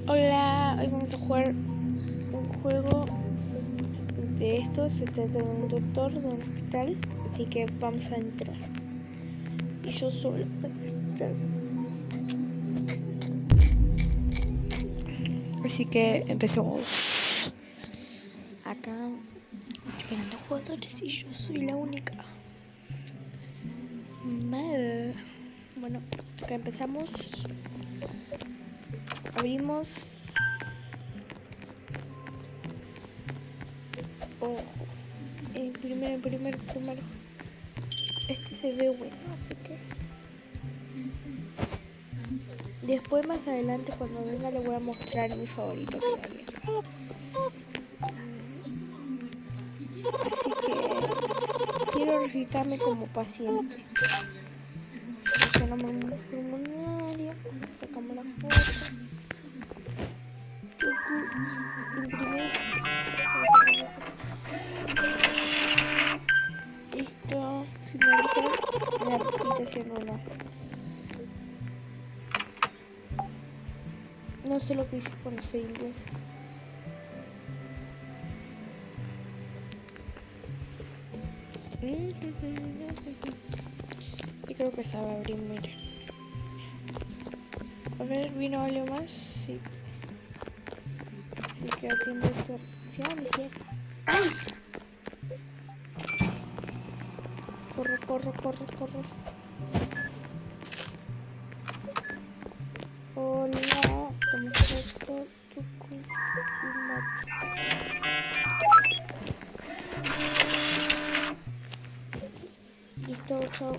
Hola, hoy vamos a jugar un juego de estos. Se trata de un doctor de un hospital, así que vamos a entrar. Y yo solo voy a estar. Así que empecemos. Acá esperando jugadores y yo soy la única. Mal. Bueno, acá empezamos. Abrimos. Ojo. Primero. Este se ve bueno, así que. Después más adelante cuando venga le voy a mostrar mi favorito que gané. Así que quiero registrarme como paciente. Llenamos un formulario, sacamos la foto, imprimir, listo, finalizar la habitación 1. No sé lo que hice con ese inglés. Y creo que sabe abrir, mire. A ver, ¿vino algo más? Sí. Así que atiendo esto. Sí, ¡ay! Corro. Hola, tomo esto, tucu y macho. Listo, chao.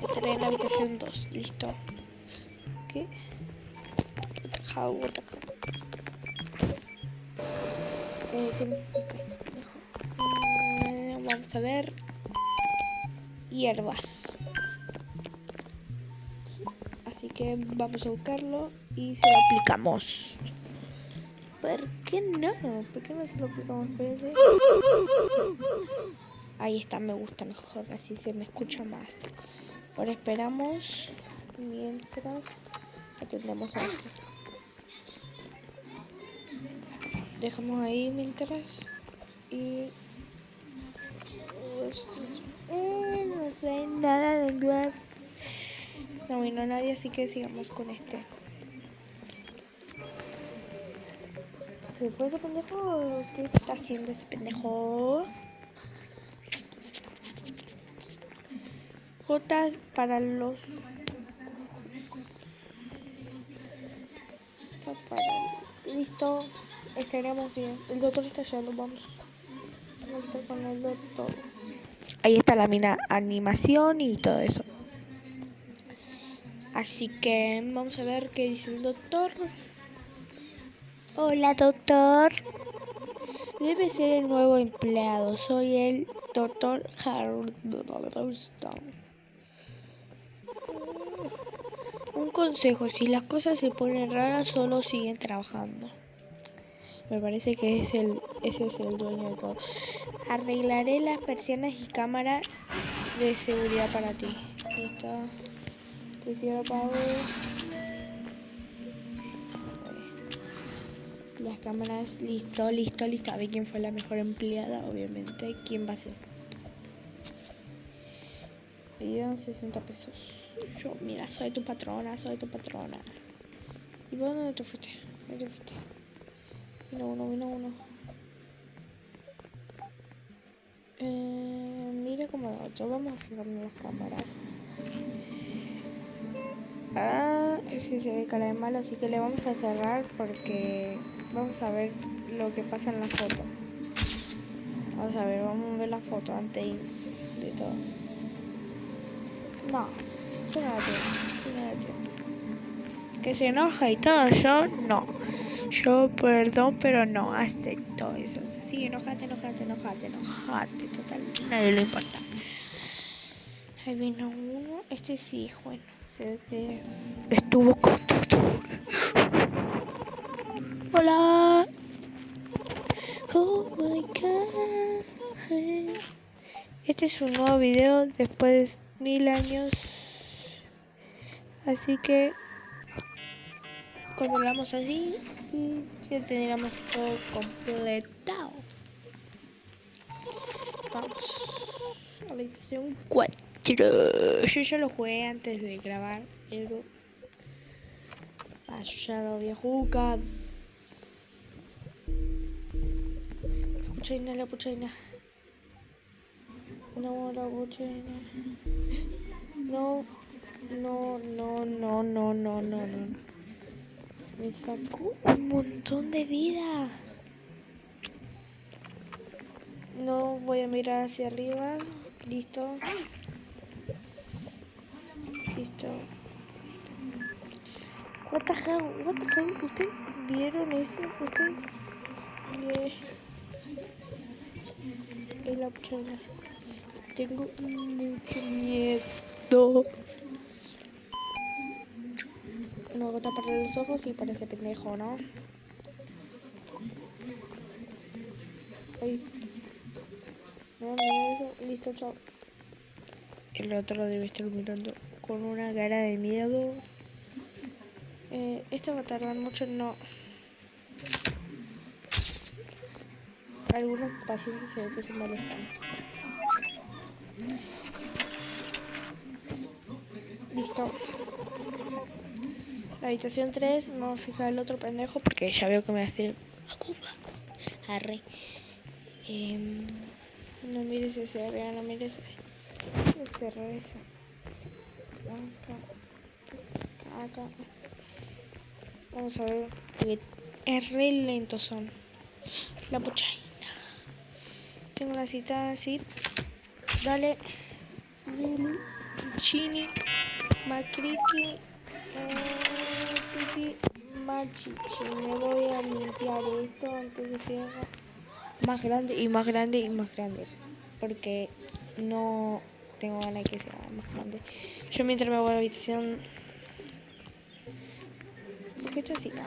Estaré en la habitación 2, listo. ¿Qué? What the hell. ¿Qué necesita este pendejo? Vamos a ver. Hierbas. Así que vamos a buscarlo y se lo aplicamos. ¿Por qué no? ¿Por qué no se lo aplicamos? Espérense. Ahí está, me gusta mejor, así se me escucha más. Ahora esperamos mientras atendemos a esto. Dejamos ahí mientras y no sé nada de inglés. No vino nadie, así que sigamos con este. ¿Se fue ese pendejo? ¿Qué está haciendo ese pendejo? J para los... Listo. Estaríamos bien. El doctor está yendo, vamos. Vamos a estar con el doctor. Ahí está la animación y todo eso. Así que vamos a ver qué dice el doctor. Hola, doctor. Debe ser el nuevo empleado. Soy el doctor Harrison. Un consejo, si las cosas se ponen raras, solo siguen trabajando. Me parece que ese es el dueño de todo. Arreglaré las persianas y cámaras de seguridad para ti. Listo. Te cierro, pago. Las cámaras, listo. A ver quién fue la mejor empleada, obviamente. ¿Quién va a ser? Me dieron 60 pesos. Yo, mira, soy tu patrona. ¿Y vos dónde te fuiste? Vino uno. Mira cómo lo otro. Vamos a fijarnos las cámaras. Es que se ve cara de malo, así que le vamos a cerrar porque vamos a ver lo que pasa en la foto. Vamos a ver la foto antes de todo. No, yo no la tengo. Que se enoja y todo, yo no. Yo perdón, pero no acepto eso. Sí, enojate, total, nadie le importa. Ahí vino uno, este sí, bueno, se ve que estuvo con todo. Hola. Oh my god. Este es un nuevo video después de 1000 años. Así que controlamos así y ya tendríamos todo completado. Vamos a la habitación 4. Yo ya lo jugué antes de grabar, pero yo ya lo había jugado. La puchaina. No, la puchaina. No. Me sacó un montón de vida. No voy a mirar hacia arriba. Listo. What the hell? ¿Ustedes vieron eso? Es la puchaina. Tengo mucho miedo. No voy a taparle los ojos y parece pendejo, ¿no? Ay. No, mira eso. Listo, chao. El otro debe estar mirando con una cara de miedo. Esto va a tardar mucho, no. Algunos pacientes se ve que se molestan. Listo. La habitación 3, me voy a fijar el otro pendejo porque ya veo que me hace... Arre. No mires ese arriba, no mires ese. Cerrar esa. Acá. Vamos a ver. Es re lento son. La puchaina. Tengo la cita así. Dale. Chini. Macriqui. Pipi. Machichi. Me voy a limpiar esto antes de que haga más grande. Porque no tengo ganas de que sea más grande. Yo mientras me voy a la habitación... ¿Por qué está así? Me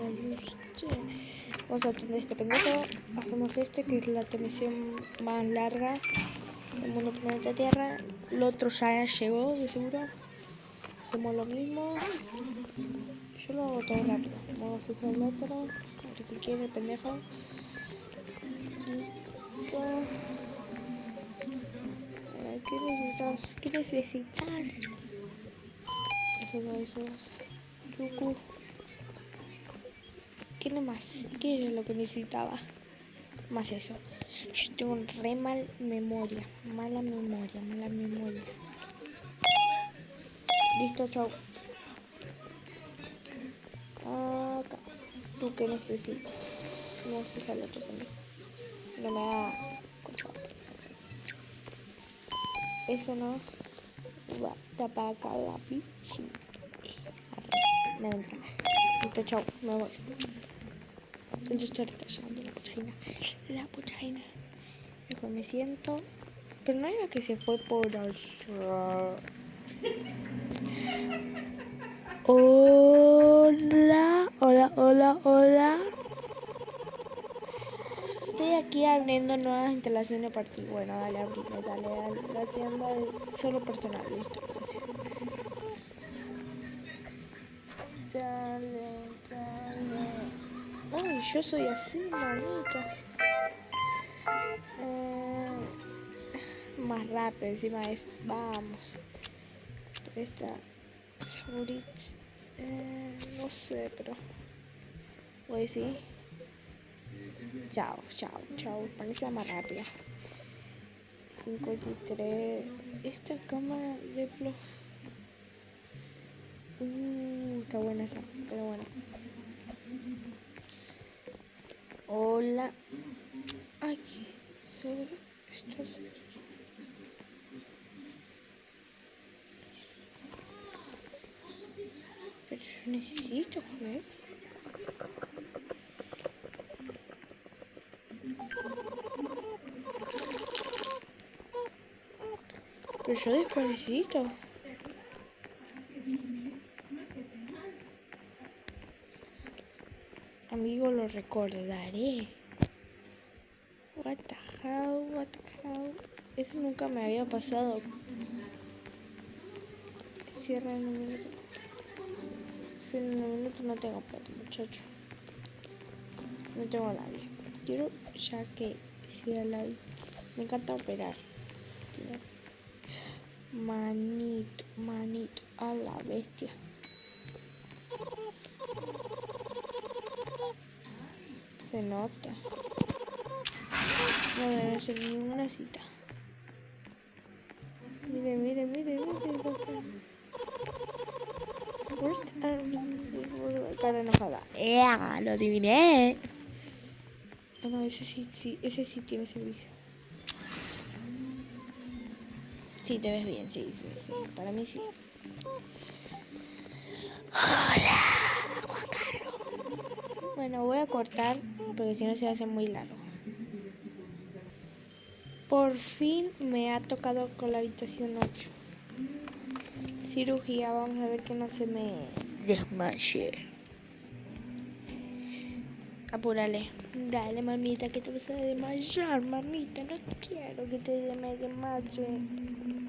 ajuste. Vamos a tener este pendejo. Hacemos este que es la transmisión más larga del mundo planeta Tierra. El otro ya llegó, de seguro. Hacemos lo mismo. Yo lo hago todo rápido. Vamos a fijar el otro. A ver qué quiere el pendejo. Listo. ¿Qué necesitas? Eso. Yuku. ¿Qué más? ¿Qué era lo que necesitaba? Más eso. Yo tengo re mala memoria. Listo, chao. Acá. ¿Tú qué necesitas? No, fíjate otro pendejo. No me da... Eso no va a tapar acá la pichi. No, mentira. Listo, chao. Me voy. Entonces ahorita llegando la puchaina. Mejor me siento. Pero no era que se fue por allá. Hola. Estoy aquí abriendo nuevas instalaciones a partir. Bueno, dale, abrime, dale. La tienda de solo personal, listo. Gracias. Dale. Uy, yo soy así, manito. Más rápido, encima es. Vamos. Esta. Saurits. No sé, pero. Voy a decir. Chao. Parece más rápida. 53. Esta cámara de blog. Está buena esa, pero bueno. Hola. Aquí. Estás. Pero yo necesito, joder. Pero yo despuésito. Amigo, lo recordaré. What the hell. Eso nunca me había pasado. Cierra el número. fin de un minuto no tengo plata, muchacho. No tengo a nadie. Quiero ya que sea la... Me encanta operar. Manito a la bestia. Se nota. No debe ser ninguna cita. Mire. Cara enojada. Lo adiviné. No, ese sí tiene servicio. Sí, te ves bien, sí. Para mí sí. Hola, Juan Carlos. Bueno, voy a cortar porque si no se va a hacer muy largo. Por fin me ha tocado con la habitación 8. Cirugía, vamos a ver que no se me desmaye. Apúrale. Dale, mamita, que te vas a desmayar, mamita. No quiero que te me desmaye.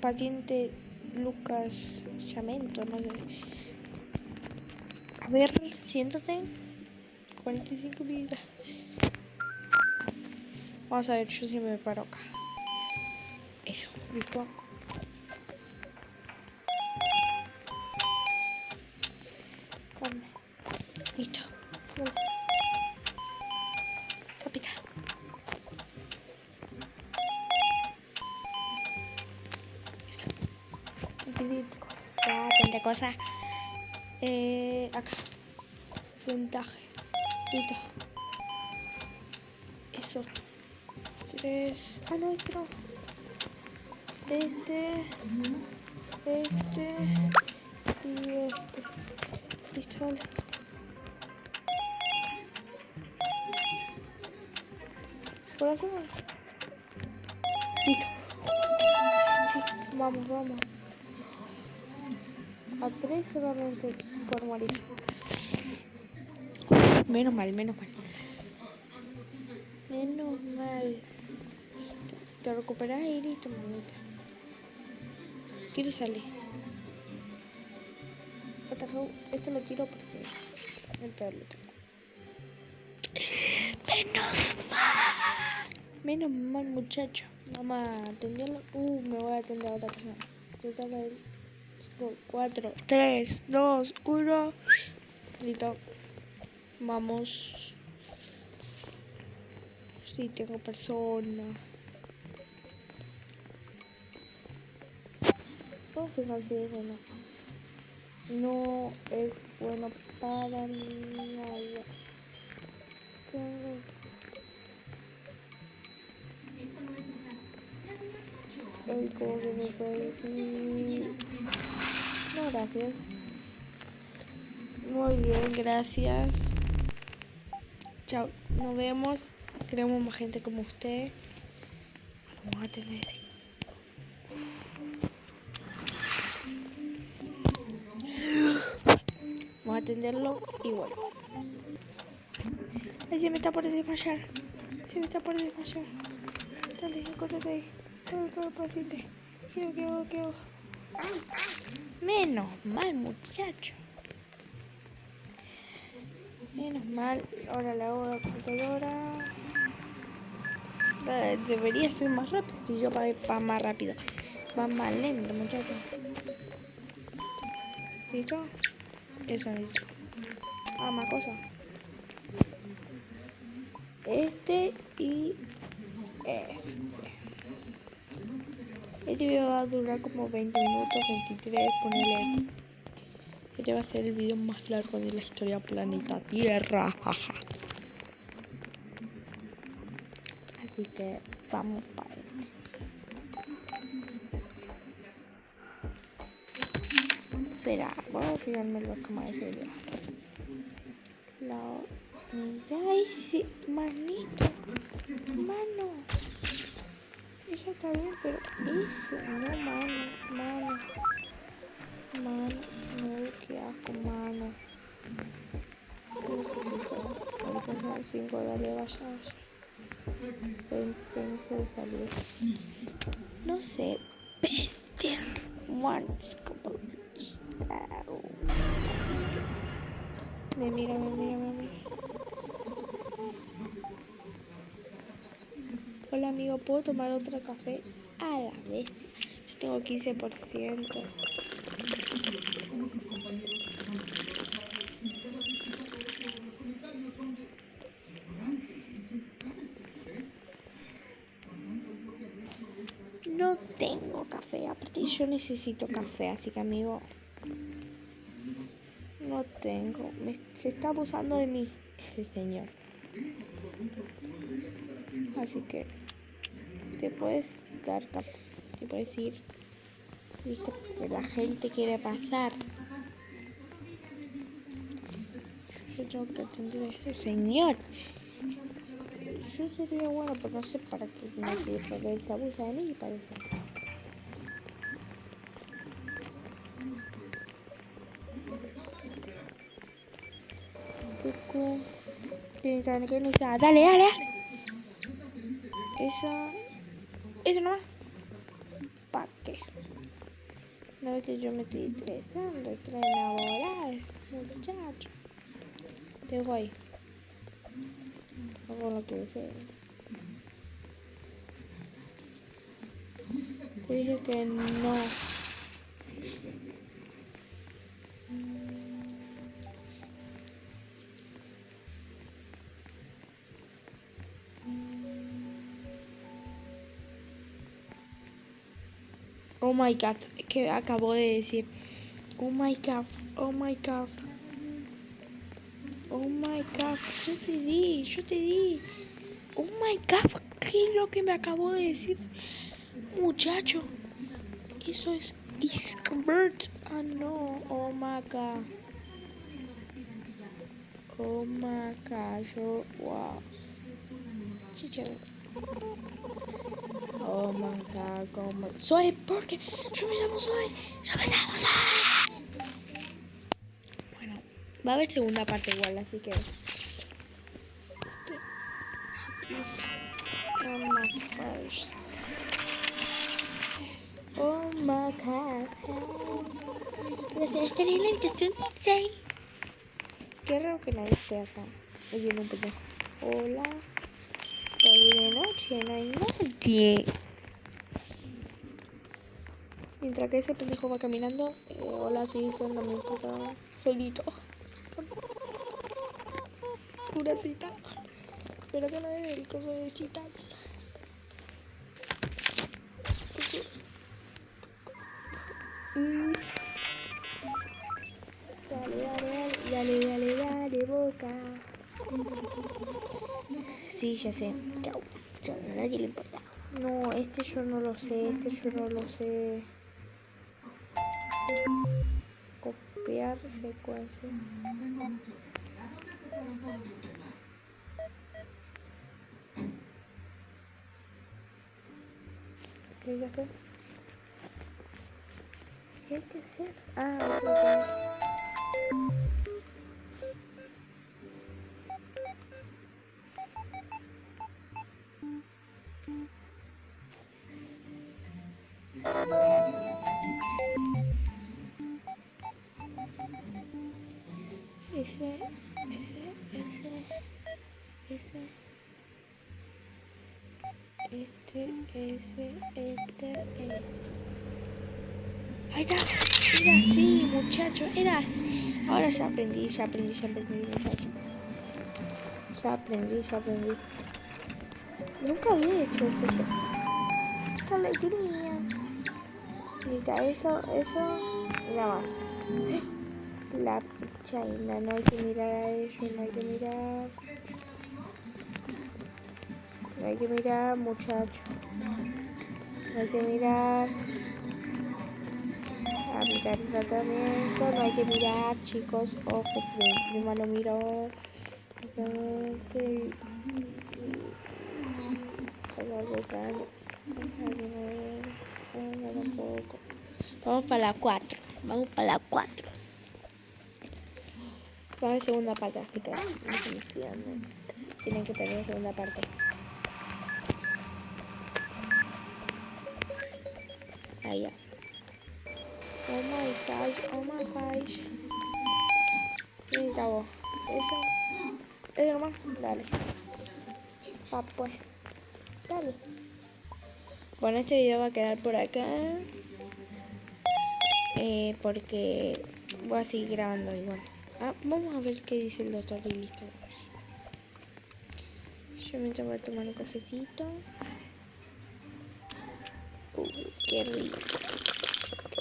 Paciente Lucas Chamento, no sé. A ver, siéntate. 45 minutos. Vamos a ver, yo siempre me paro acá. Eso, listo. Come. Listo. Bueno. Capitán. Eso. Tanta cosa. Acá. Ventaja. Listo. Eso. 3. Ah, no, este no. Este. Y este. Listo, vale. Corazón. Listo. Sí, vamos. A 3 solamente por morir. Menos mal. Menos mal. Listo. Te recuperas y listo, mamita. Quiero salir. Esto lo tiro porque el peor lo tengo. Menos mal, muchacho. Vamos a atenderlo. Me voy a atender a otra persona. Total el 4, 3, 2, 1. Listo. Vamos. Sí, tengo persona. No, fíjate, eso no es bueno para nada. El cobre me puede decir. No, gracias. Muy bien, gracias. Chao, nos vemos. Queremos más gente como usted. Vamos a tener así. Vamos a atenderlo y bueno. Ay, se me está por desmayar. Dale, acórtate ahí. Todo paciente. Quiero. Menos mal, muchacho. Menos mal. Ahora la hago la computadora. Debería ser más rápido. Si yo para más rápido. Va más lento, muchacho. ¿Listo? Eso mismo. Más cosas. Este y este. Este video va a durar como 20 minutos, 23, ponele. Este va a ser el video más largo de la historia planeta Tierra. Así que vamos para él. Espera, voy a fijarme los que más video. Mira ese manito. Mano. Ella está bien, pero ese no, mano. No, qué asco, mano. Ahorita son 5, dale, vaya. Pensé de salir. No sé. Bester. Once. Me mira, me mira, me mira. Hola amigo, ¿puedo tomar otro café? A la vez. Yo tengo 15%. No tengo café, aparte yo necesito café, así que amigo, no tengo. Se está abusando de mí ese señor. Así que te puedes dar café, te puedes ir, viste, porque la gente quiere pasar. Yo tengo que atender a ese señor. Yo sería bueno, pero no sé para qué me quiere, porque él se abusa de mí, parece. Cucu. ¿Qué necesita? Dale, dale. Eso nomás. ¿Para qué? No es que yo me estoy estresando, estoy enamorada, muchacho. Te dejo ahí. Hago lo que desee. Te dije que no. Oh my god, que acabo de decir. Oh my god, oh my god. Oh my god, yo te di. Oh my god, ¿qué es lo que me acabo de decir? Muchacho, eso es convert. Ah no, oh my god. Oh my god, wow. Chicha. Oh my god, como... Soy, porque yo me llamo Soy. Yo me llamo Soy. Bueno, va a haber segunda parte igual, así que... Oh my first. Oh my god. Gracias, estaré en la habitación 6. Qué raro que nadie esté acá. Oye, un pendejo. Hola. Hoy de noche no hay nadie. Mientras que ese pendejo va caminando, hola, sí, son mi puta solito. Una cita. Espero que no es el coso de citas. Dale, boca. Sí, ya sé. Chao. Chao, a nadie le importa. No, este yo no lo sé, Copiar secuencia. ¿Qué hay que hacer? ¿Qué hay que hacer? Ah, ese. Ahí está. Era así, muchacho. Era así. Ahora ya aprendí, muchacho. Ya aprendí. Nunca había hecho esto yo. ¡Qué alegría! Mira, eso, nada más. La pichaina, no hay que mirar a ellos, no hay que mirar. No hay que mirar, muchacho. No hay que mirar. Aplicar el tratamiento, no hay que mirar, chicos. Ojo, prima lo miró. Vamos para la 4. Va a haber segunda parte a explicar. Tienen que tener segunda parte. Ahí ya. Oh my gosh. ¿Dónde está vos? Eso nomás, dale. Va pues, dale. Bueno, este video va a quedar por acá. Porque voy a seguir grabando igual. Vamos a ver qué dice el doctor y listo. Yo mientras voy a tomar un cafecito. Qué rico.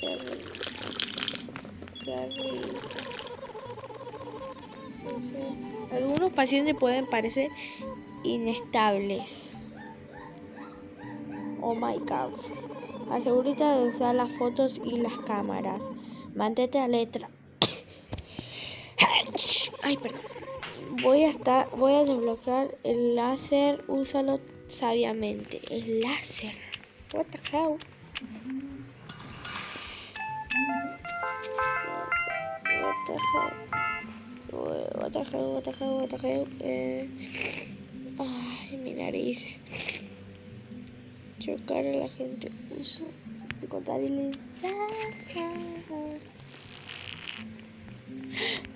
Qué rico. Qué rico. Algunos pacientes pueden parecer inestables. Oh my god. Asegúrate de usar las fotos y las cámaras. Mantente alerta. Ay, perdón. Voy a desbloquear el láser. Úsalo sabiamente. El láser. What the hell? What the hell? Ay, mi nariz. Chocar a la gente. Uso de contabilidad.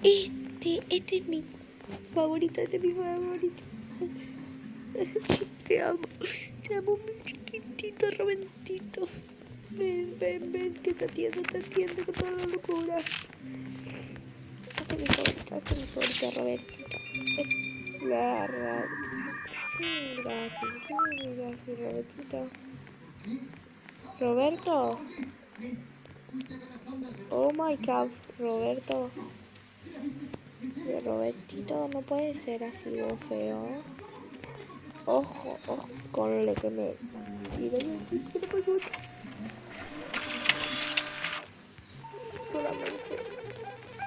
Este es mi favorito. Te amo, mi chiquitito Robertito. Ven, que te atiendo con toda la locura. Este es mi favorito, Robertito. Gracias, Robertito. Roberto. Oh my god, Roberto. Robertito, no puede ser así de feo. Ojo con lo que me tira. Solamente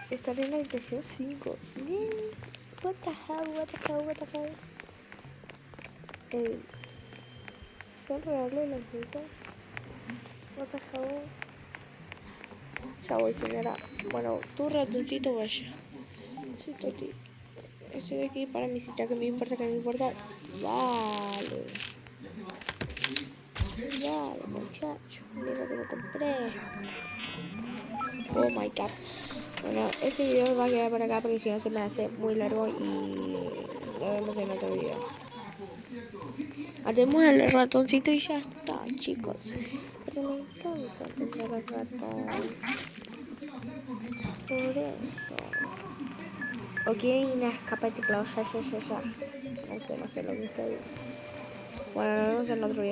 estar en la habitación 5. What the hell? ¿Son reales las cosas? What the hell? Ya voy, señora. Bueno, tu ratoncito vaya. Sí, Toti. Estoy aquí para mi cita, que me importa. Dale, muchacho. Mira lo que me compré. Oh my god. Bueno, este video va a quedar por acá porque si no se me hace muy largo y nos vemos en otro video. Hacemos el ratoncito y ya está, chicos. Pero me encanta tener el ratón. Por eso. Ok, una escapa de teclado, ya. No sé lo que está ahí. Bueno, nos vemos en otro video.